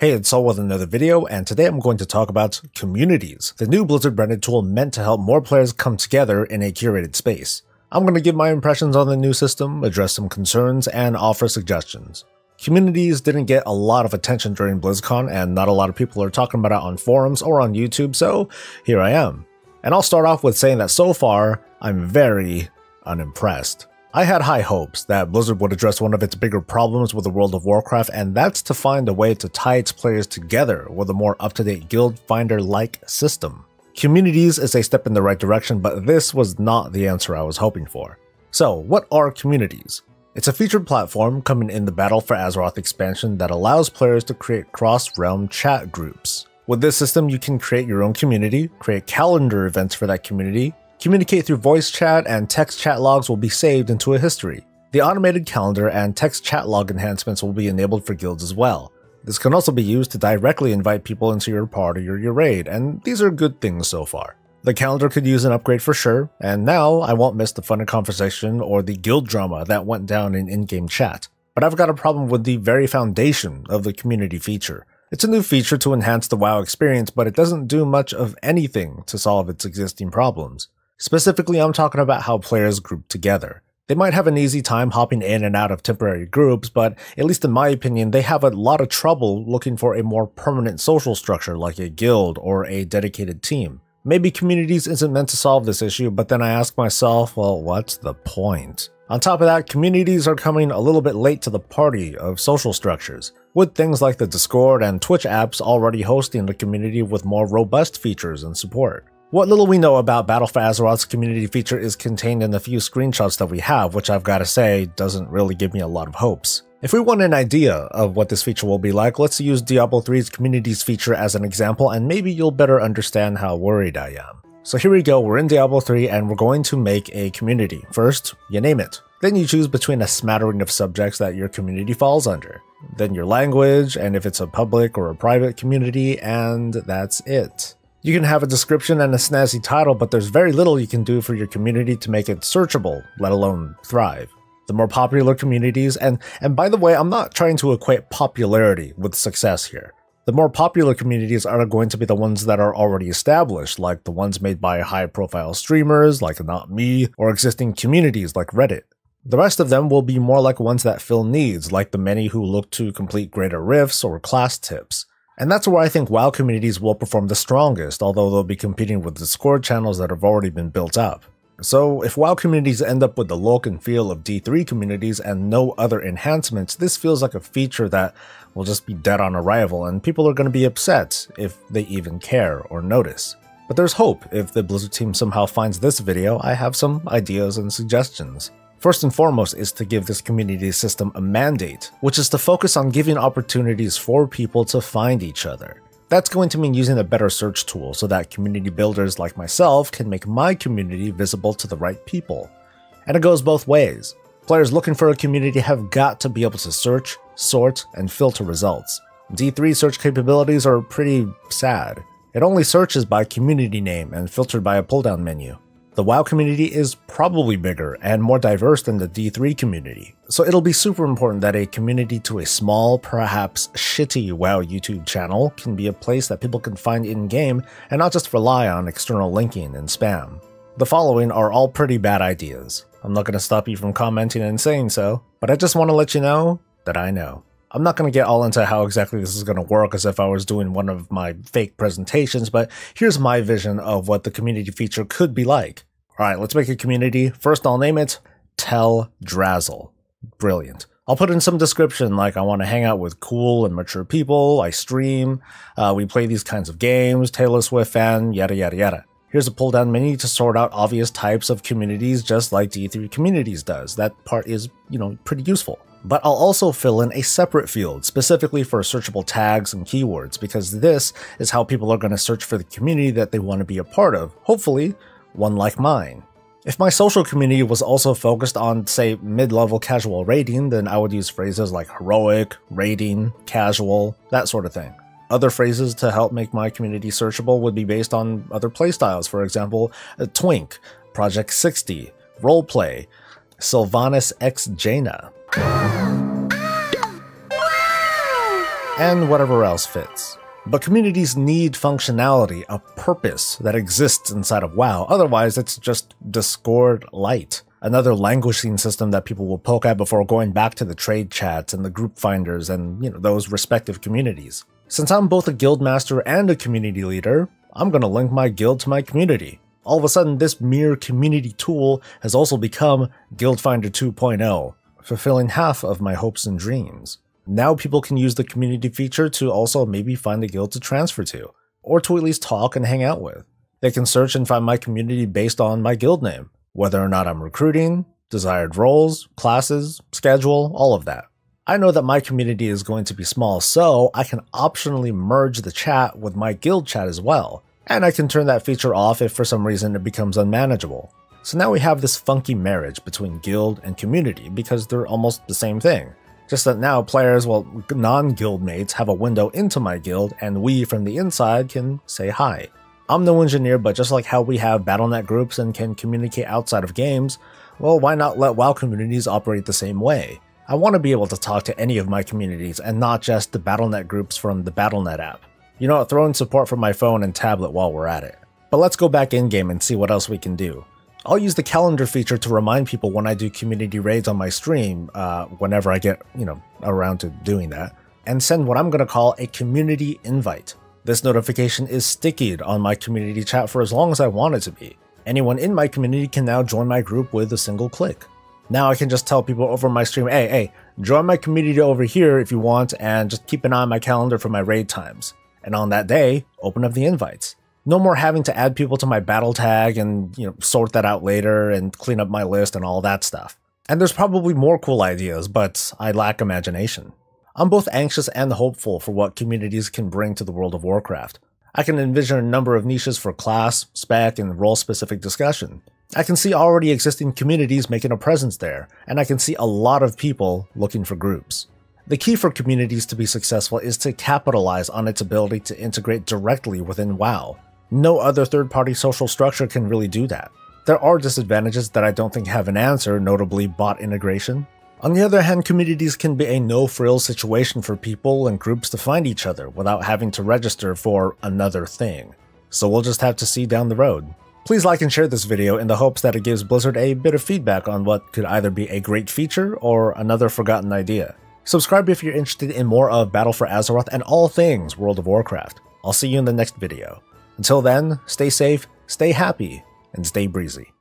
Hey, it's Soul with another video, and today I'm going to talk about communities, the new Blizzard branded tool meant to help more players come together in a curated space. I'm going to give my impressions on the new system, address some concerns, and offer suggestions. Communities didn't get a lot of attention during BlizzCon, and not a lot of people are talking about it on forums or on YouTube, so here I am. And I'll start off with saying that so far, I'm very unimpressed. I had high hopes that Blizzard would address one of its bigger problems with the world of Warcraft, and that's to find a way to tie its players together with a more up-to-date guild finder-like system. Communities is a step in the right direction, but this was not the answer I was hoping for. So, what are communities? It's a featured platform coming in the Battle for Azeroth expansion that allows players to create cross-realm chat groups. With this system, you can create your own community, create calendar events for that community, communicate through voice chat, and text chat logs will be saved into a history. The automated calendar and text chat log enhancements will be enabled for guilds as well. This can also be used to directly invite people into your party or your raid, and these are good things so far. The calendar could use an upgrade for sure, and now I won't miss the fun conversation or the guild drama that went down in in-game chat. But I've got a problem with the very foundation of the community feature. It's a new feature to enhance the WoW experience, but it doesn't do much of anything to solve its existing problems. Specifically, I'm talking about how players group together. They might have an easy time hopping in and out of temporary groups, but at least in my opinion, they have a lot of trouble looking for a more permanent social structure like a guild or a dedicated team. Maybe communities isn't meant to solve this issue, but then I ask myself, well, what's the point? On top of that, communities are coming a little bit late to the party of social structures, with things like the Discord and Twitch apps already hosting a community with more robust features and support. What little we know about Battle for Azeroth's community feature is contained in the few screenshots that we have, which I've got to say doesn't really give me a lot of hopes. If we want an idea of what this feature will be like, let's use Diablo 3's communities feature as an example, and maybe you'll better understand how worried I am. So here we go, we're in Diablo 3 and we're going to make a community. First, you name it. Then you choose between a smattering of subjects that your community falls under. Then your language, and if it's a public or a private community, and that's it. You can have a description and a snazzy title, but there's very little you can do for your community to make it searchable, let alone thrive. The more popular communities, and by the way, I'm not trying to equate popularity with success here. The more popular communities are going to be the ones that are already established, like the ones made by high-profile streamers like Not Me, or existing communities like Reddit. The rest of them will be more like ones that fill needs, like the many who look to complete greater rifts or class tips. And that's where I think WoW communities will perform the strongest, although they'll be competing with Discord channels that have already been built up. So if WoW communities end up with the look and feel of D3 communities and no other enhancements, this feels like a feature that will just be dead on arrival, and people are going to be upset if they even care or notice. But there's hope. If the Blizzard team somehow finds this video, I have some ideas and suggestions. First and foremost is to give this community system a mandate, which is to focus on giving opportunities for people to find each other. That's going to mean using a better search tool so that community builders like myself can make my community visible to the right people. And it goes both ways. Players looking for a community have got to be able to search, sort, and filter results. D3 search capabilities are pretty sad. It only searches by community name and filtered by a pull-down menu. The WoW community is probably bigger and more diverse than the D3 community, so it'll be super important that a community to a small, perhaps shitty WoW YouTube channel can be a place that people can find in-game and not just rely on external linking and spam. The following are all pretty bad ideas. I'm not going to stop you from commenting and saying so, but I just want to let you know that I know. I'm not going to get all into how exactly this is going to work as if I was doing one of my fake presentations, but here's my vision of what the community feature could be like. Alright, let's make a community. First, I'll name it Teldrassil. Brilliant. I'll put in some description like I want to hang out with cool and mature people, I stream, we play these kinds of games, Taylor Swift fan, yada yada yada. Here's a pull-down menu to sort out obvious types of communities just like D3 Communities does. That part is, pretty useful. But I'll also fill in a separate field, specifically for searchable tags and keywords, because this is how people are going to search for the community that they want to be a part of, hopefully one like mine. If my social community was also focused on, say, mid-level casual raiding, then I would use phrases like heroic, raiding, casual, that sort of thing. Other phrases to help make my community searchable would be based on other playstyles, for example, Twink, Project 60, Roleplay, Sylvanas X Jaina. and whatever else fits. But communities need functionality, a purpose that exists inside of WoW, otherwise it's just Discord Lite. Another languishing system that people will poke at before going back to the trade chats and the group finders and, those respective communities. Since I'm both a guild master and a community leader, I'm gonna link my guild to my community. All of a sudden, this mere community tool has also become Guild Finder 2.0, fulfilling half of my hopes and dreams. Now people can use the community feature to also maybe find a guild to transfer to, or to at least talk and hang out with. They can search and find my community based on my guild name, whether or not I'm recruiting, desired roles, classes, schedule, all of that. I know that my community is going to be small, so I can optionally merge the chat with my guild chat as well, and I can turn that feature off if for some reason it becomes unmanageable. So now we have this funky marriage between guild and community because they're almost the same thing. Just that now players, non-guild mates have a window into my guild and we from the inside can say hi. I'm no engineer, but just like how we have Battle.net groups and can communicate outside of games, well, why not let WoW communities operate the same way? I want to be able to talk to any of my communities and not just the Battle.net groups from the Battle.net app. Throw in support for my phone and tablet while we're at it. But let's go back in-game and see what else we can do. I'll use the calendar feature to remind people when I do community raids on my stream, whenever I get, around to doing that, and send what I'm going to call a community invite. This notification is stickied on my community chat for as long as I want it to be. Anyone in my community can now join my group with a single click. Now I can just tell people over my stream, hey, join my community over here if you want, and just keep an eye on my calendar for my raid times. And on that day, open up the invites. No more having to add people to my battle tag and, sort that out later and clean up my list and all that stuff. And there's probably more cool ideas, but I lack imagination. I'm both anxious and hopeful for what communities can bring to the world of Warcraft. I can envision a number of niches for class, spec, and role-specific discussion. I can see already existing communities making a presence there, and I can see a lot of people looking for groups. The key for communities to be successful is to capitalize on its ability to integrate directly within WoW. No other third-party social structure can really do that. There are disadvantages that I don't think have an answer, notably bot integration. On the other hand, communities can be a no-frills situation for people and groups to find each other without having to register for another thing. So we'll just have to see down the road. Please like and share this video in the hopes that it gives Blizzard a bit of feedback on what could either be a great feature or another forgotten idea. Subscribe if you're interested in more of Battle for Azeroth and all things World of Warcraft. I'll see you in the next video. Until then, stay safe, stay happy, and stay breezy.